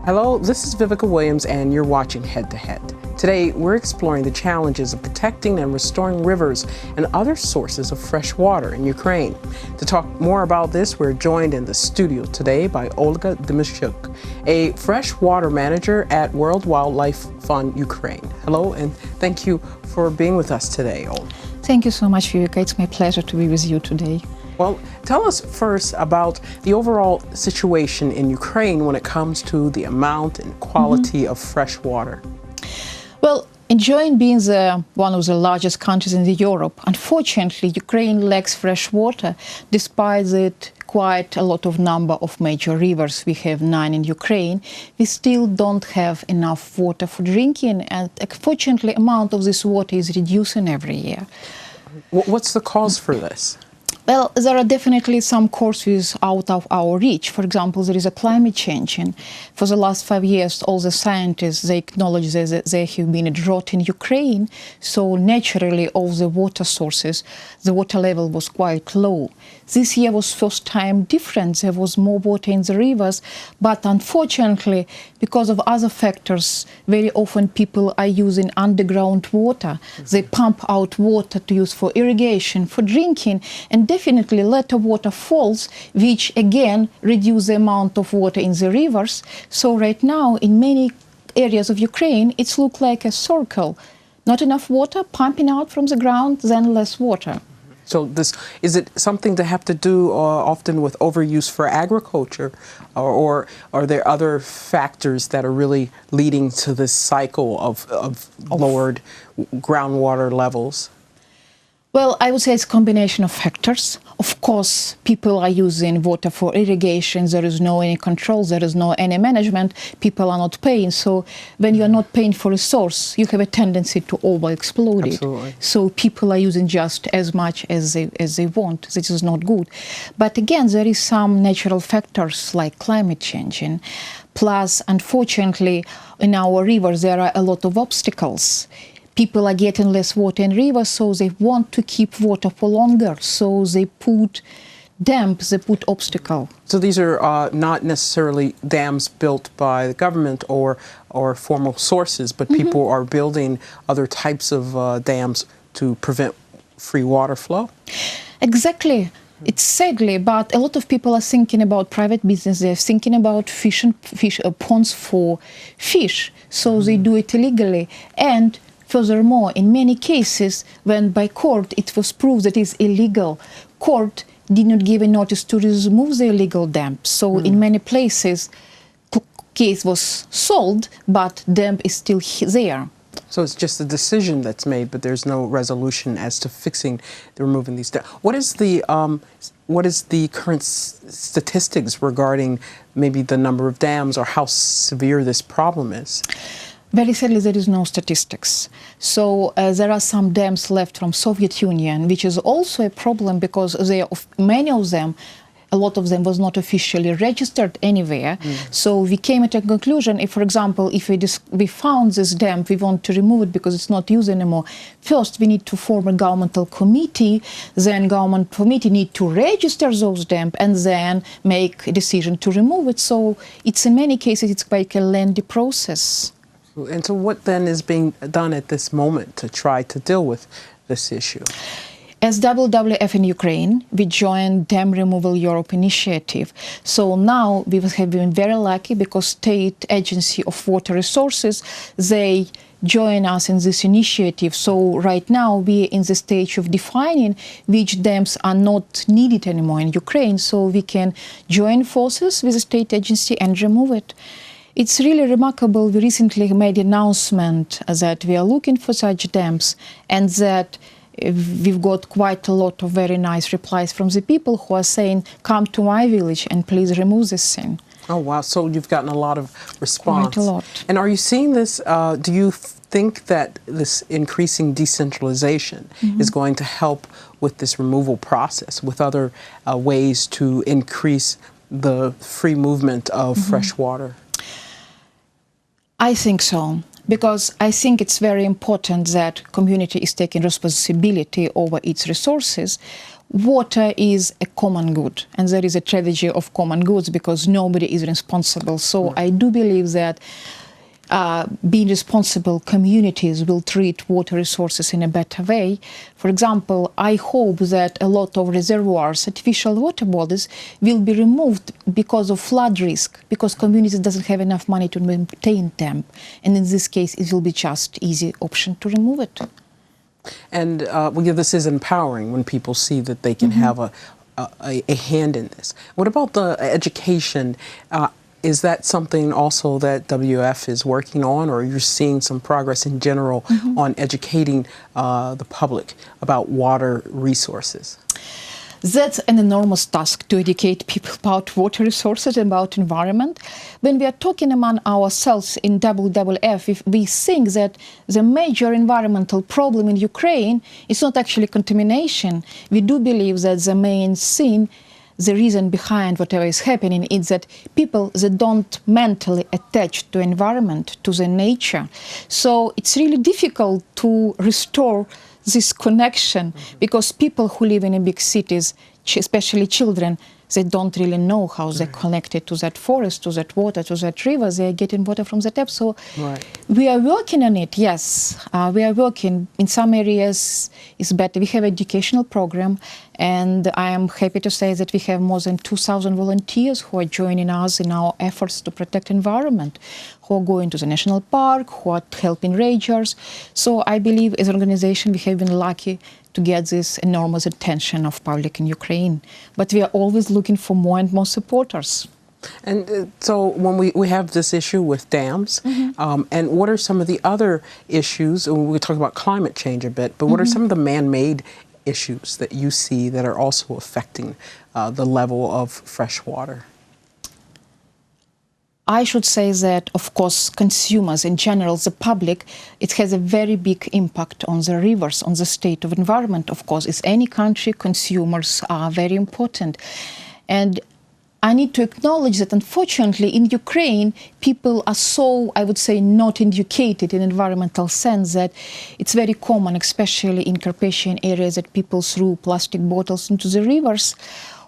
Hello, this is Vivica Williams and you're watching Head to Head. Today we're exploring the challenges of protecting and restoring rivers and other sources of fresh water in Ukraine. To talk more about this, we're joined in the studio today by Olga Denyshchyk, a freshwater manager at World Wildlife Fund Ukraine. Hello and thank you for being with us today, Olga. Thank you so much, Vivica. It's my pleasure to be with you today. Well, tell us first about the overall situation in Ukraine when it comes to the amount and quality of fresh water. Well, enjoying being one of the largest countries in Europe, unfortunately, Ukraine lacks fresh water, despite it quite a lot of number of major rivers. We have 9 in Ukraine. We still don't have enough water for drinking, and unfortunately, amount of this water is reducing every year. What's the cause for this? Well, there are definitely some causes out of our reach. For example, there is a climate change. And for the last 5 years, all the scientists, they acknowledge that there have been a drought in Ukraine. So naturally, all the water sources, the water level was quite low. This year was first time different. There was more water in the rivers. But unfortunately, because of other factors, very often people are using underground water. They pump out water to use for irrigation, for drinking, and definitely let the water falls, which again reduce the amount of water in the rivers. So right now, in many areas of Ukraine, it's look like a circle. Not enough water, pumping out from the ground, then less water. So is it something to have to do often with overuse for agriculture, or are there other factors that are really leading to this cycle of lowered groundwater levels? Well, I would say it's a combination of factors. Of course, people are using water for irrigation. There is no any control. There is no any management. People are not paying. So when you are not paying for a source, you have a tendency to over-exploit it. Absolutely. So people are using just as much as they want. This is not good. But again, there is some natural factors like climate changing. Plus, unfortunately, in our rivers, there are a lot of obstacles. People are getting less water in rivers, so they want to keep water for longer. So they put dams, they put obstacle. So these are not necessarily dams built by the government or formal sources, but people are building other types of dams to prevent free water flow? Exactly. It's sadly, but a lot of people are thinking about private business. They're thinking about ponds for fish, so they do it illegally. And furthermore, in many cases, when by court it was proved that it's illegal, court did not give a notice to remove the illegal dam. So in many places, case was solved, but dam is still there. So it's just a decision that's made, but there's no resolution as to removing these dams. What is the current statistics regarding maybe the number of dams or how severe this problem is? Very sadly, there is no statistics. So there are some dams left from Soviet Union, which is also a problem because many of them, a lot of them was not officially registered anywhere. So we came at a conclusion, if, for example, if we found this dam, we want to remove it because it's not used anymore. First, we need to form a governmental committee, then government committee need to register those dams and then make a decision to remove it. So it's in many cases, it's quite a lengthy process. And so what then is being done at this moment to try to deal with this issue? As WWF in Ukraine, we joined Dam Removal Europe initiative. So now we have been very lucky because State Agency of Water Resources, they join us in this initiative. So right now we are in the stage of defining which dams are not needed anymore in Ukraine. So we can join forces with the state agency and remove it. It's really remarkable. We recently made an announcement that we are looking for such dams and that we've got quite a lot of very nice replies from the people who are saying, come to my village and please remove this thing. Oh, wow. So you've gotten a lot of response. Quite a lot. And are you seeing this, do you think that this increasing decentralization is going to help with this removal process, with other ways to increase the free movement of fresh water? I think so. because I think it's very important that community is taking responsibility over its resources. Water is a common good, and there is a tragedy of common goods because nobody is responsible. So I do believe that being responsible communities will treat water resources in a better way. For example, I hope that a lot of reservoirs, artificial water bodies, will be removed because of flood risk, because communities doesn't have enough money to maintain them. And in this case, it will be just easy option to remove it. And this is empowering when people see that they can have a hand in this. What about the education? Is that something also that WF is working on, or you're seeing some progress in general on educating the public about water resources? That's an enormous task, to educate people about water resources and about environment. When we are talking among ourselves in WWF, we think that the major environmental problem in Ukraine is not actually contamination. We do believe that the main thing, the reason behind whatever is happening, is that people that don't mentally attach to environment, to the nature. So it's really difficult to restore this connection, because people who live in big cities, especially children, they don't really know how they're connected to that forest, to that water, to that river. They're getting water from the tap. So we are working on it, yes. We are working. In some areas, it's better. We have an educational program, and I am happy to say that we have more than 2,000 volunteers who are joining us in our efforts to protect environment, who are going to the national park, who are helping rangers. So I believe as an organization, we have been lucky to get this enormous attention of public in Ukraine. But we are always looking for more and more supporters. And so when we have this issue with dams, and what are some of the other issues? We talk about climate change a bit, but what are some of the man-made issues that you see that are also affecting the level of fresh water? I should say that, of course, consumers in general, the public, it has a very big impact on the rivers, on the state of environment. Of course, in any country, consumers are very important. And I need to acknowledge that, unfortunately, in Ukraine, people are so, I would say, not educated in environmental sense that it's very common, especially in Carpathian areas, that people throw plastic bottles into the rivers.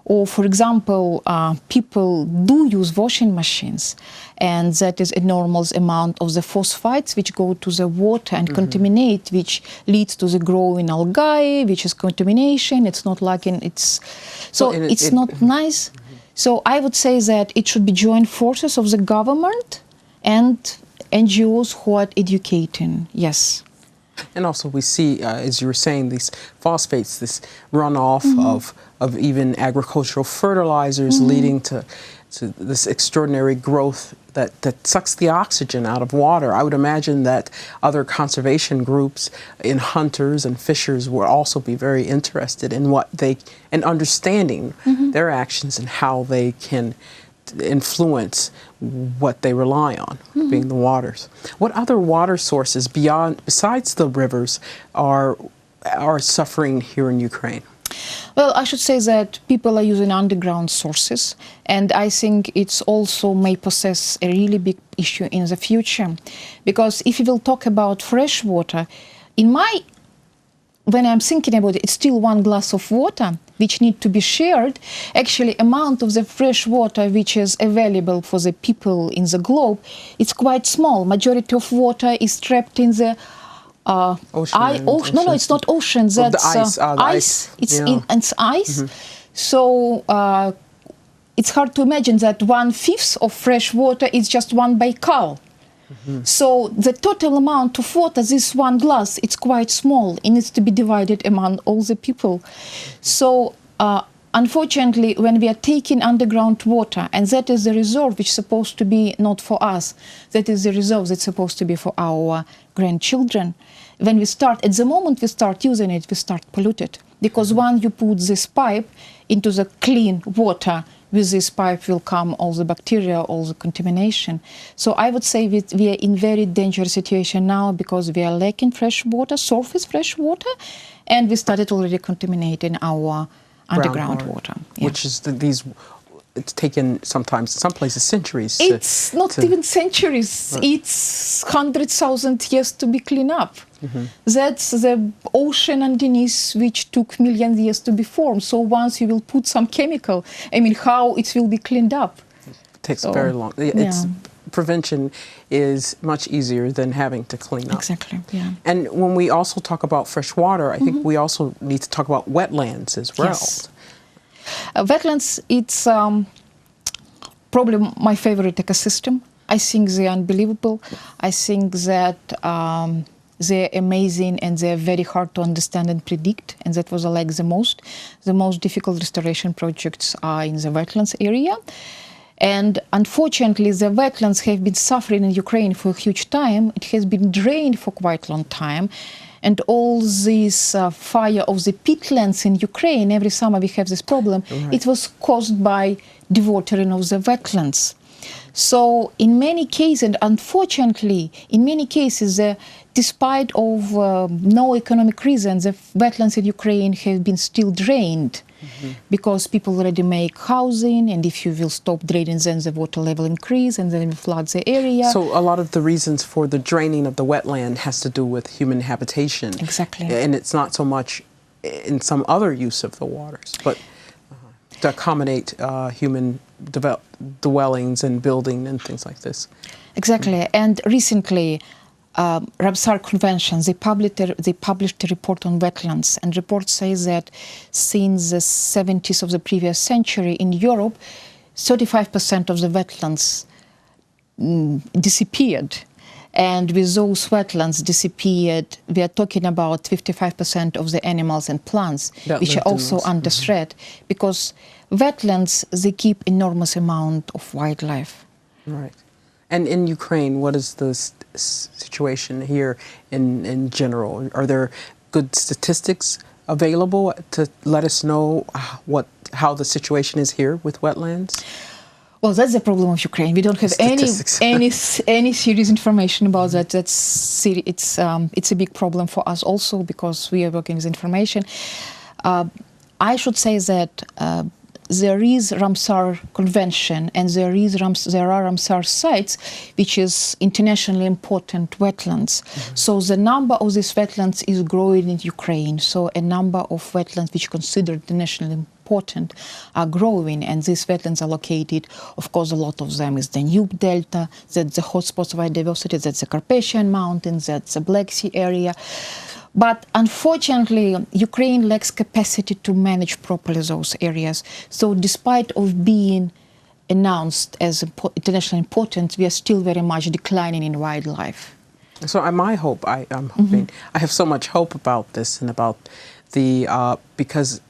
Or, for example, people do use washing machines, and that is enormous amount of the phosphates which go to the water and contaminate, which leads to the growing algae, which is contamination. It's not like it's not nice. So I would say that it should be joint forces of the government and NGOs who are educating, yes. And also we see, as you were saying, these phosphates, this runoff of even agricultural fertilizers leading to this extraordinary growth that sucks the oxygen out of water. I would imagine that other conservation groups and hunters and fishers will also be very interested in and understanding their actions and how they can influence what they rely on, being the waters. What other water sources besides the rivers are suffering here in Ukraine? Well, I should say that people are using underground sources, and I think it's also may possess a really big issue in the future. Because if you will talk about fresh water, when I'm thinking about it, it's still one glass of water which need to be shared. Actually, amount of the fresh water which is available for the people in the globe, it's quite small. Majority of water is trapped in the ocean. No, it's not ocean. That's ice. It's ice. So it's hard to imagine that 1/5 of fresh water is just one Baikal. So the total amount of water, this one glass, it's quite small. It needs to be divided among all the people. So unfortunately, when we are taking underground water, and that is the reserve which is supposed to be not for us, that is the reserve that's supposed to be for our grandchildren. When we start, at the moment we start using it, we start polluted. Because when you put this pipe into the clean water, with this pipe will come all the bacteria, all the contamination. So I would say we are in very dangerous situation now because we are lacking fresh water, surface fresh water, and we started already contaminating our underground water. Which is these it's taken sometimes, some places, centuries. It's not even centuries. Right. It's 100,000 years to be cleaned up. That's the ocean underneath, which took million years to be formed. So once you will put some chemical, I mean, how it will be cleaned up? It takes very long. It's, prevention is much easier than having to clean up. Exactly, yeah. And when we also talk about fresh water, I think we also need to talk about wetlands as well. Yes. Wetlands, it's probably my favorite ecosystem. I think they're unbelievable. I think that they're amazing and they're very hard to understand and predict. And that was like the most difficult restoration projects are in the wetlands area. And unfortunately, the wetlands have been suffering in Ukraine for a huge time. It has been drained for quite a long time. And all this fire of the peatlands in Ukraine, every summer we have this problem, it was caused by dewatering of the wetlands. So in many cases, and unfortunately, in many cases, despite of no economic reasons, the wetlands in Ukraine have been still drained because people already make housing, and if you will stop draining, then the water level increase and then it floods the area. So a lot of the reasons for the draining of the wetland has to do with human habitation. Exactly. And it's not so much in some other use of the waters, but to accommodate human dwellings and building and things like this. Exactly. And recently, Ramsar Convention, they published a report on wetlands, and report says that since the 70s of the previous century in Europe, 35% of the wetlands disappeared. And with those wetlands disappeared, we are talking about 55% of the animals and plants, which are also under threat, because wetlands, they keep enormous amount of wildlife. Right. And in Ukraine, what is the situation here in general? Are there good statistics available to let us know how the situation is here with wetlands? Well, that's the problem of Ukraine. We don't have any serious information about that. It's a big problem for us also because we are working with information. I should say that there is Ramsar Convention and there are Ramsar sites, which is internationally important wetlands. So the number of these wetlands is growing in Ukraine. So a number of wetlands which are considered internationally important are growing, and these wetlands are located, of course, a lot of them is the Danube Delta, that's the hotspots of biodiversity, that's the Carpathian Mountains, that's the Black Sea area. But unfortunately, Ukraine lacks capacity to manage properly those areas. So despite of being announced as internationally important, we are still very much declining in wildlife. So my hope, I'm hoping, I have so much hope about this and about the, because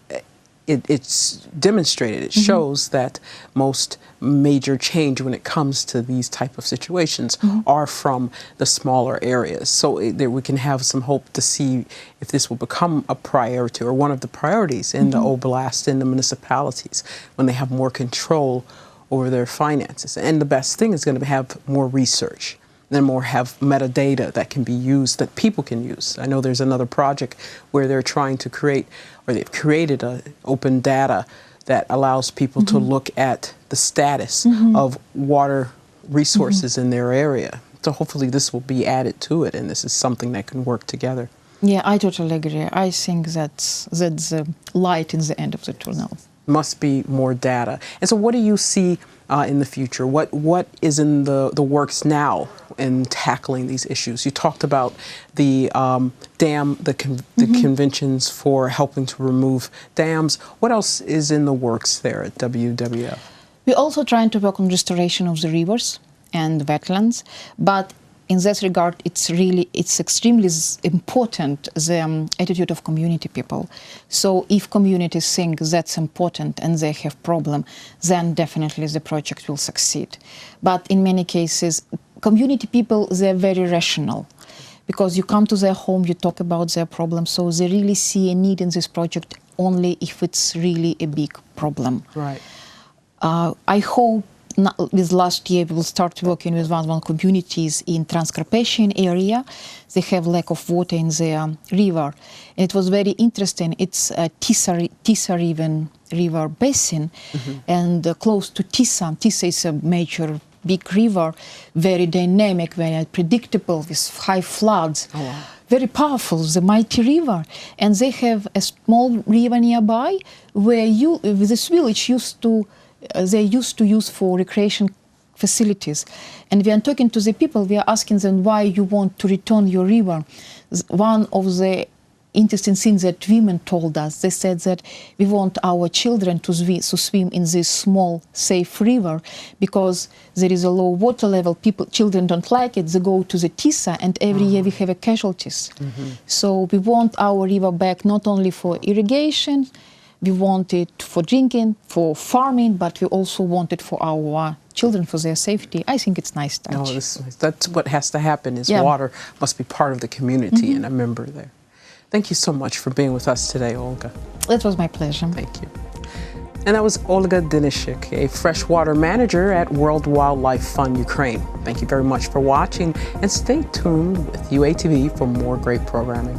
it's demonstrated, it shows that most major change when it comes to these type of situations are from the smaller areas. So we can have some hope to see if this will become a priority or one of the priorities in the oblast, in the municipalities, when they have more control over their finances. And the best thing is going to have more research. Then more have metadata that can be used, that people can use. I know there's another project where they're trying to create, or they've created open data that allows people to look at the status of water resources in their area. So hopefully this will be added to it, and this is something that can work together. Yeah, I totally agree. I think that's the light in the end of the tunnel. Must be more data. And so what do you see in the future? What is in the works now in tackling these issues? You talked about the dam, the conventions for helping to remove dams. What else is in the works there at WWF? We're also trying to work on restoration of the rivers and wetlands, but in that regard, it's extremely important, the attitude of community people. So if communities think that's important and they have problem, then definitely the project will succeed. But in many cases, community people, they're very rational, because you come to their home, you talk about their problem, so they really see a need in this project only if it's really a big problem. Right. I hope with last year we will start working with one communities in Transcarpathian area. They have lack of water in their river. And it was very interesting. It's a Tisa river basin, and close to Tisa. Tisa is a major big river, very dynamic, very predictable, with high floods. Oh, wow. Very powerful, the mighty river. And they have a small river nearby where this village they used to use for recreation facilities. And we are talking to the people, we are asking them why you want to return your river. One of the interesting things that women told us, they said that we want our children to swim in this small, safe river because there is a low water level. Children don't like it. They go to the Tisa, and every year we have casualties. So we want our river back not only for irrigation, we want it for drinking, for farming, but we also want it for our children, for their safety. I think it's nice touch. No, that's what has to happen is water must be part of the community and a member there. Thank you so much for being with us today, Olga. It was my pleasure. Thank you. And that was Olga Denyshchyk, a freshwater manager at World Wildlife Fund Ukraine. Thank you very much for watching, and stay tuned with UATV for more great programming.